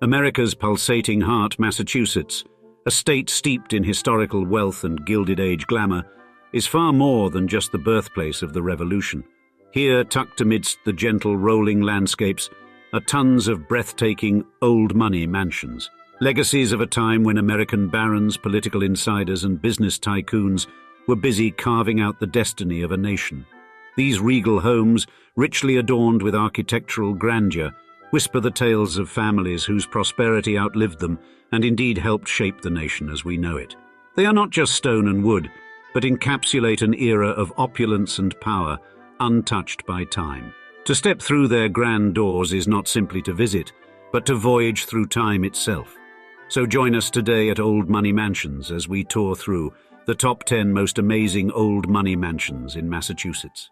America's pulsating heart, Massachusetts, a state steeped in historical wealth and gilded-age glamour, is far more than just the birthplace of the Revolution. Here, tucked amidst the gentle rolling landscapes, are tons of breathtaking old money mansions, legacies of a time when American barons, political insiders, and business tycoons were busy carving out the destiny of a nation. These regal homes, richly adorned with architectural grandeur, whisper the tales of families whose prosperity outlived them and indeed helped shape the nation as we know it. They are not just stone and wood, but encapsulate an era of opulence and power, untouched by time. To step through their grand doors is not simply to visit, but to voyage through time itself. So join us today at Old Money Mansions as we tour through the top 10 most amazing old money mansions in Massachusetts.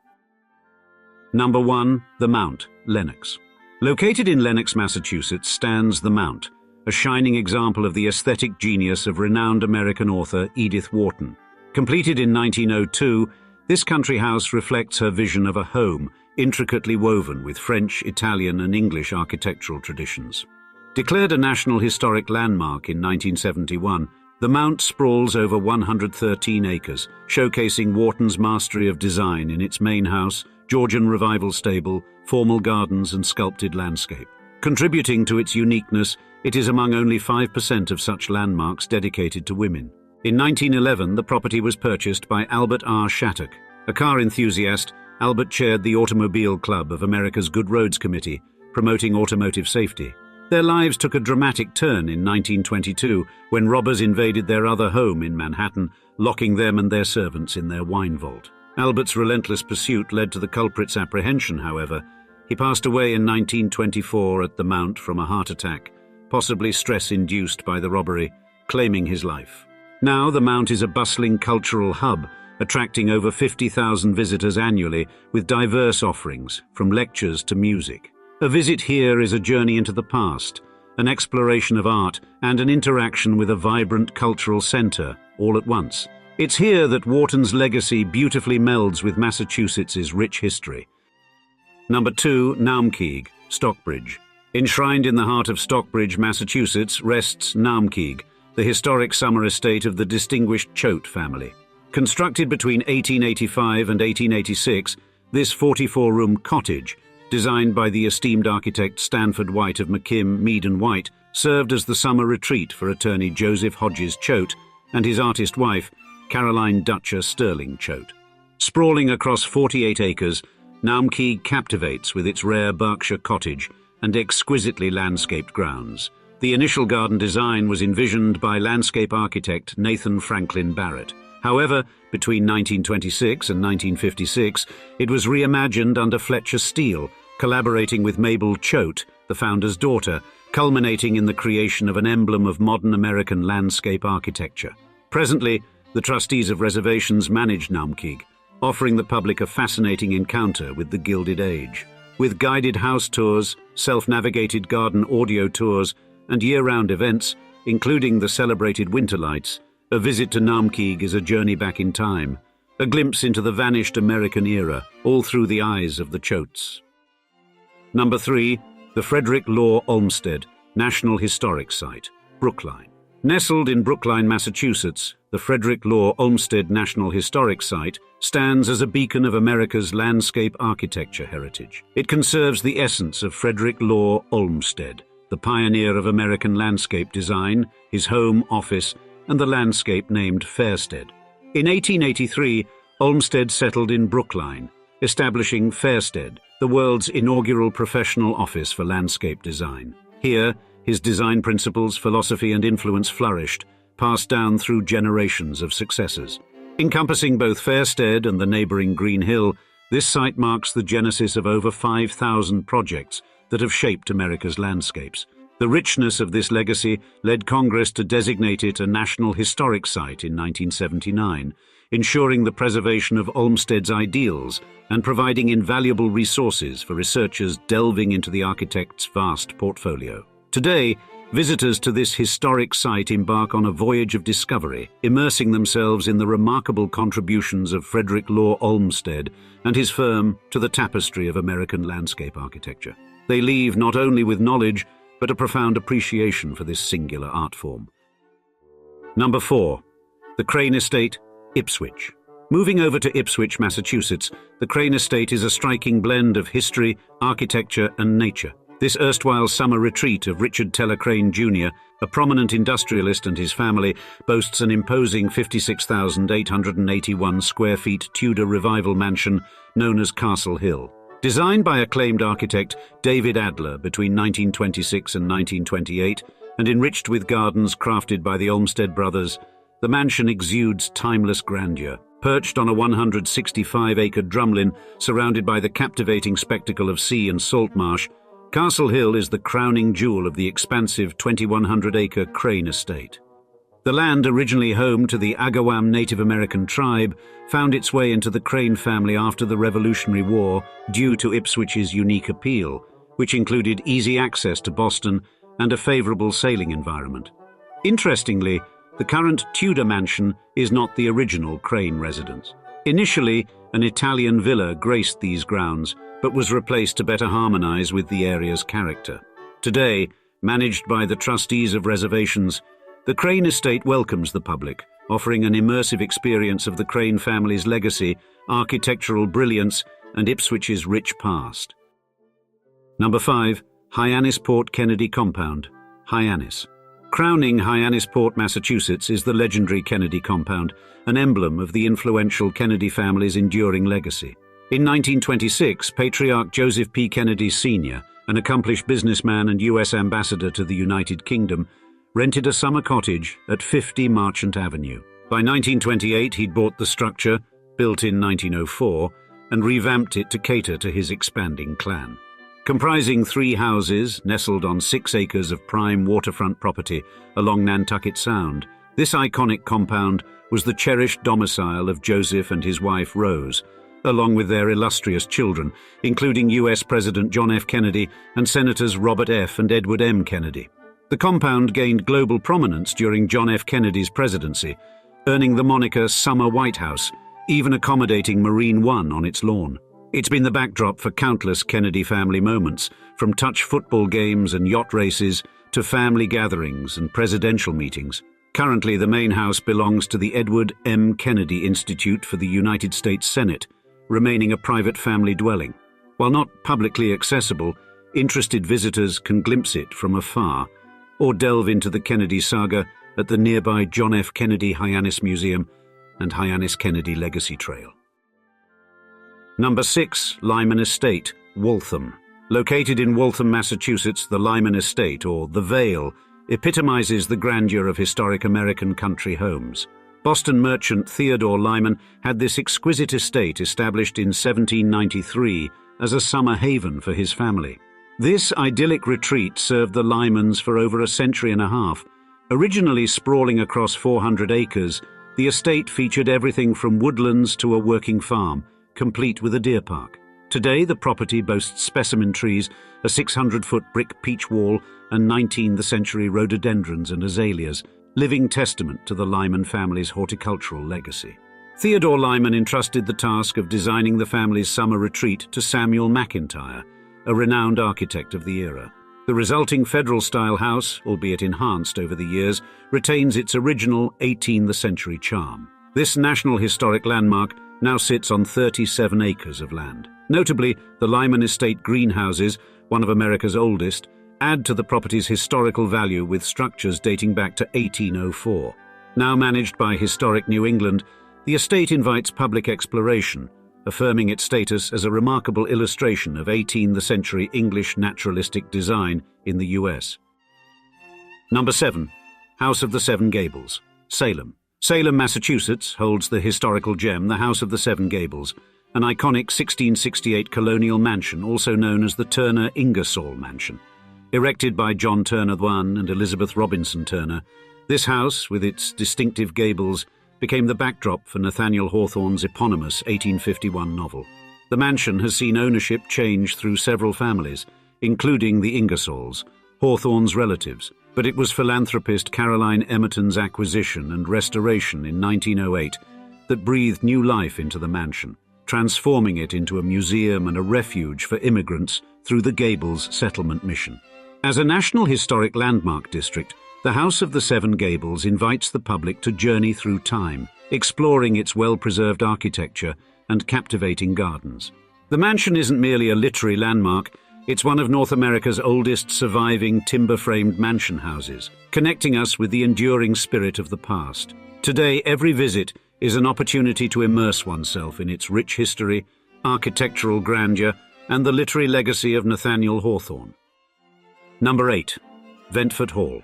Number 1. The Mount, Lenox. Located in Lenox, Massachusetts, stands the Mount, a shining example of the aesthetic genius of renowned American author Edith Wharton. Completed in 1902, this country house reflects her vision of a home intricately woven with French, Italian, and English architectural traditions. Declared a National Historic Landmark in 1971, the Mount sprawls over 113 acres, showcasing Wharton's mastery of design in its main house, Georgian Revival stable, formal gardens, and sculpted landscape. Contributing to its uniqueness, it is among only 5% of such landmarks dedicated to women. In 1911, the property was purchased by Albert R. Shattuck. A car enthusiast, Albert chaired the Automobile Club of America's Good Roads Committee, promoting automotive safety. Their lives took a dramatic turn in 1922 when robbers invaded their other home in Manhattan, locking them and their servants in their wine vault. Albert's relentless pursuit led to the culprit's apprehension, however. He passed away in 1924 at the Mount from a heart attack, possibly stress-induced by the robbery, claiming his life. Now the Mount is a bustling cultural hub, attracting over 50,000 visitors annually with diverse offerings, from lectures to music. A visit here is a journey into the past, an exploration of art, and an interaction with a vibrant cultural center, all at once. It's here that Wharton's legacy beautifully melds with Massachusetts's rich history. Number 2. Naumkeag, Stockbridge. Enshrined in the heart of Stockbridge, Massachusetts, rests Naumkeag, the historic summer estate of the distinguished Choate family. Constructed between 1885 and 1886, this 44-room cottage, designed by the esteemed architect Stanford White of McKim, Mead and White, served as the summer retreat for attorney Joseph Hodges Choate and his artist wife, Caroline Dutcher Sterling Choate. Sprawling across 48 acres, Naumkeag captivates with its rare Berkshire cottage and exquisitely landscaped grounds. The initial garden design was envisioned by landscape architect Nathan Franklin Barrett. However, between 1926 and 1956, it was reimagined under Fletcher Steele, collaborating with Mabel Choate, the founder's daughter, culminating in the creation of an emblem of modern American landscape architecture. Presently, the trustees of reservations manage Naumkeag, offering the public a fascinating encounter with the Gilded Age. With guided house tours, self-navigated garden audio tours, and year-round events, including the celebrated winter lights, a visit to Naumkeag is a journey back in time, a glimpse into the vanished American era, all through the eyes of the Choates. Number 3. The Frederick Law Olmsted, National Historic Site, Brookline. Nestled in Brookline, Massachusetts, the Frederick Law Olmsted National Historic Site stands as a beacon of America's landscape architecture heritage. It conserves the essence of Frederick Law Olmsted, the pioneer of American landscape design, his home, office, and the landscape named Fairstead. In 1883, Olmsted settled in Brookline, establishing Fairstead, the world's inaugural professional office for landscape design. Here, his design principles, philosophy, and influence flourished, passed down through generations of successors. Encompassing both Fairstead and the neighboring Green Hill, this site marks the genesis of over 5,000 projects that have shaped America's landscapes. The richness of this legacy led Congress to designate it a National Historic Site in 1979, ensuring the preservation of Olmsted's ideals and providing invaluable resources for researchers delving into the architect's vast portfolio. Today, visitors to this historic site embark on a voyage of discovery, immersing themselves in the remarkable contributions of Frederick Law Olmsted and his firm to the tapestry of American landscape architecture. They leave not only with knowledge, but a profound appreciation for this singular art form. Number 4. The Crane Estate, Ipswich. Moving over to Ipswich, Massachusetts, the Crane Estate is a striking blend of history, architecture, and nature. This erstwhile summer retreat of Richard Teller Crane Jr., a prominent industrialist, and his family, boasts an imposing 56,881 square feet Tudor revival mansion known as Castle Hill. Designed by acclaimed architect David Adler between 1926 and 1928, and enriched with gardens crafted by the Olmsted brothers, the mansion exudes timeless grandeur. Perched on a 165-acre drumlin surrounded by the captivating spectacle of sea and salt marsh, Castle Hill is the crowning jewel of the expansive 2,100-acre Crane Estate. The land, originally home to the Agawam Native American tribe, found its way into the Crane family after the Revolutionary War due to Ipswich's unique appeal, which included easy access to Boston and a favorable sailing environment. Interestingly, the current Tudor mansion is not the original Crane residence. Initially, an Italian villa graced these grounds, but was replaced to better harmonize with the area's character. Today, managed by the trustees of reservations, the Crane Estate welcomes the public, offering an immersive experience of the Crane family's legacy, architectural brilliance, and Ipswich's rich past. Number 5. Hyannis Port Kennedy Compound, Hyannis. Crowning Hyannis Port, Massachusetts, is the legendary Kennedy Compound, an emblem of the influential Kennedy family's enduring legacy. In 1926, Patriarch Joseph P. Kennedy Sr., an accomplished businessman and U.S. ambassador to the United Kingdom, rented a summer cottage at 50 Marchant Avenue. By 1928, he'd bought the structure, built in 1904, and revamped it to cater to his expanding clan. Comprising 3 houses nestled on 6 acres of prime waterfront property along Nantucket Sound, this iconic compound was the cherished domicile of Joseph and his wife Rose, along with their illustrious children, including U.S. President John F. Kennedy and Senators Robert F. and Edward M. Kennedy. The compound gained global prominence during John F. Kennedy's presidency, earning the moniker Summer White House, even accommodating Marine One on its lawn. It's been the backdrop for countless Kennedy family moments, from touch football games and yacht races to family gatherings and presidential meetings. Currently, the main house belongs to the Edward M. Kennedy Institute for the United States Senate, remaining a private family dwelling. While not publicly accessible, interested visitors can glimpse it from afar or delve into the Kennedy saga at the nearby John F. Kennedy Hyannis Museum and Hyannis Kennedy Legacy Trail. Number 6. Lyman Estate, Waltham. Located in Waltham, Massachusetts, the Lyman Estate, or the Vale, epitomizes the grandeur of historic American country homes. Boston merchant Theodore Lyman had this exquisite estate established in 1793 as a summer haven for his family. This idyllic retreat served the Lymans for over a century and a half. Originally sprawling across 400 acres, the estate featured everything from woodlands to a working farm, complete with a deer park. Today, the property boasts specimen trees, a 600-foot brick peach wall, and 19th-century rhododendrons and azaleas, living testament to the Lyman family's horticultural legacy. Theodore Lyman entrusted the task of designing the family's summer retreat to Samuel McIntyre, a renowned architect of the era. The resulting federal-style house, albeit enhanced over the years, retains its original 18th-century charm. This National Historic Landmark now sits on 37 acres of land. Notably, the Lyman Estate greenhouses, one of America's oldest, add to the property's historical value with structures dating back to 1804. Now managed by Historic New England, the estate invites public exploration, affirming its status as a remarkable illustration of 18th-century English naturalistic design in the U.S. Number 7. House of the Seven Gables, Salem. Salem, Massachusetts, holds the historical gem, the House of the Seven Gables, an iconic 1668 colonial mansion also known as the Turner Ingersoll Mansion. Erected by John Turner I and Elizabeth Robinson Turner, this house, with its distinctive gables, became the backdrop for Nathaniel Hawthorne's eponymous 1851 novel. The mansion has seen ownership change through several families, including the Ingersolls, Hawthorne's relatives, but it was philanthropist Caroline Emerton's acquisition and restoration in 1908 that breathed new life into the mansion, transforming it into a museum and a refuge for immigrants through the Gables settlement mission. As a National Historic Landmark District, the House of the Seven Gables invites the public to journey through time, exploring its well-preserved architecture and captivating gardens. The mansion isn't merely a literary landmark, it's one of North America's oldest surviving timber-framed mansion houses, connecting us with the enduring spirit of the past. Today, every visit is an opportunity to immerse oneself in its rich history, architectural grandeur, and the literary legacy of Nathaniel Hawthorne. Number 8. Ventfort Hall,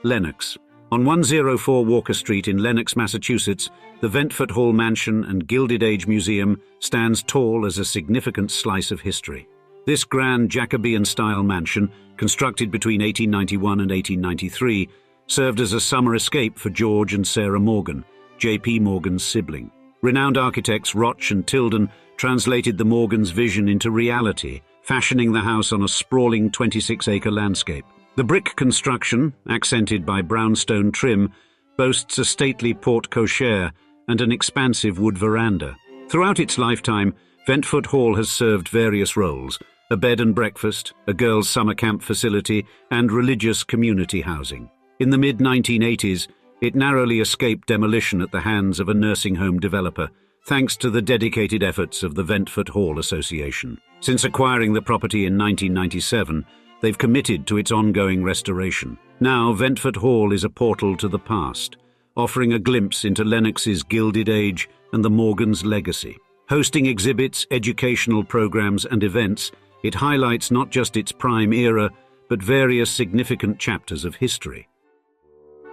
Lenox. On 104 Walker Street in Lenox, Massachusetts, the Ventfort Hall Mansion and Gilded Age Museum stands tall as a significant slice of history. This grand Jacobean-style mansion, constructed between 1891 and 1893, served as a summer escape for George and Sarah Morgan, J.P. Morgan's sibling. Renowned architects Roch and Tilden translated the Morgans' vision into reality, fashioning the house on a sprawling 26-acre landscape. The brick construction, accented by brownstone trim, boasts a stately porte cochere and an expansive wood veranda. Throughout its lifetime, Ventfort Hall has served various roles: a bed and breakfast, a girls' summer camp facility, and religious community housing. In the mid-1980s, it narrowly escaped demolition at the hands of a nursing home developer, thanks to the dedicated efforts of the Ventfort Hall Association. Since acquiring the property in 1997, they've committed to its ongoing restoration. Now, Ventfort Hall is a portal to the past, offering a glimpse into Lenox's Gilded Age and the Morgans' legacy. Hosting exhibits, educational programs, and events, it highlights not just its prime era, but various significant chapters of history.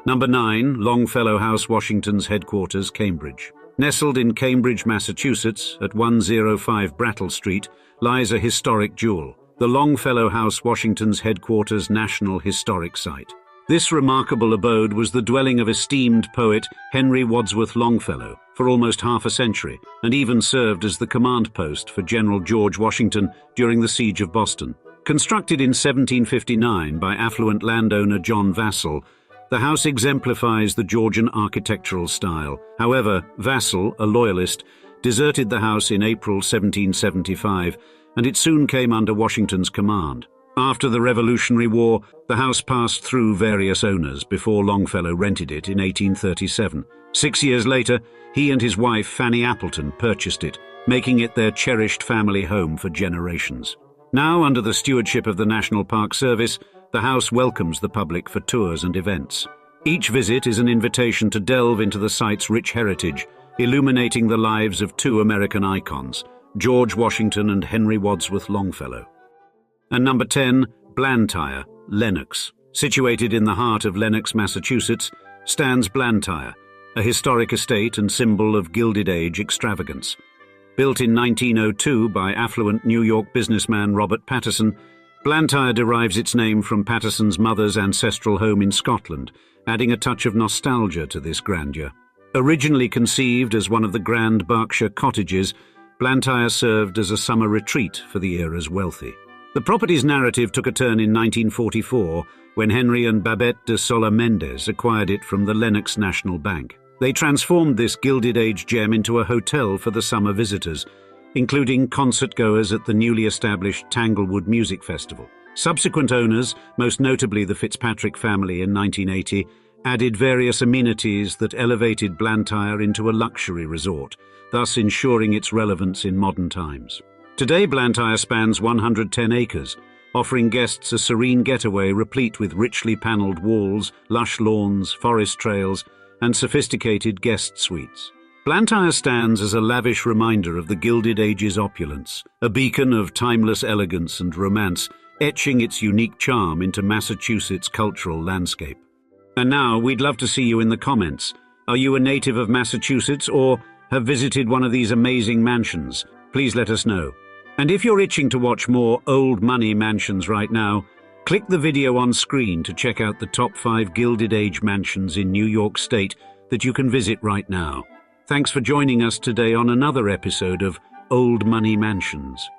Number 9. Longfellow House, Washington's headquarters, Cambridge. Nestled in Cambridge, Massachusetts, at 105 Brattle Street, lies a historic jewel, the Longfellow House, Washington's headquarters National Historic Site. This remarkable abode was the dwelling of esteemed poet Henry Wadsworth Longfellow for almost half a century, and even served as the command post for General George Washington during the Siege of Boston. Constructed in 1759 by affluent landowner John Vassall, the house exemplifies the Georgian architectural style. However, Vassall, a loyalist, deserted the house in April 1775, and it soon came under Washington's command. After the Revolutionary War, the house passed through various owners before Longfellow rented it in 1837. 6 years later, he and his wife Fanny Appleton purchased it, making it their cherished family home for generations. Now, under the stewardship of the National Park Service, the house welcomes the public for tours and events. Each visit is an invitation to delve into the site's rich heritage, illuminating the lives of two American icons, George Washington and Henry Wadsworth Longfellow. And number 10, Blantyre, Lenox. Situated in the heart of Lenox, Massachusetts, stands Blantyre, a historic estate and symbol of Gilded Age extravagance. Built in 1902 by affluent New York businessman Robert Patterson, Blantyre derives its name from Patterson's mother's ancestral home in Scotland, adding a touch of nostalgia to this grandeur. Originally conceived as one of the grand Berkshire cottages, Blantyre served as a summer retreat for the era's wealthy. The property's narrative took a turn in 1944 when Henry and Babette de Sola Mendes acquired it from the Lenox National Bank. They transformed this Gilded Age gem into a hotel for the summer visitors, including concert-goers at the newly established Tanglewood Music Festival. Subsequent owners, most notably the Fitzpatrick family in 1980, added various amenities that elevated Blantyre into a luxury resort, thus ensuring its relevance in modern times. Today, Blantyre spans 110 acres, offering guests a serene getaway replete with richly panelled walls, lush lawns, forest trails, and sophisticated guest suites. Blantyre stands as a lavish reminder of the Gilded Age's opulence, a beacon of timeless elegance and romance, etching its unique charm into Massachusetts' cultural landscape. And now, we'd love to see you in the comments. Are you a native of Massachusetts or have visited one of these amazing mansions? Please let us know. And if you're itching to watch more old money mansions right now, click the video on screen to check out the top 5 Gilded Age mansions in New York State that you can visit right now. Thanks for joining us today on another episode of Old Money Mansions.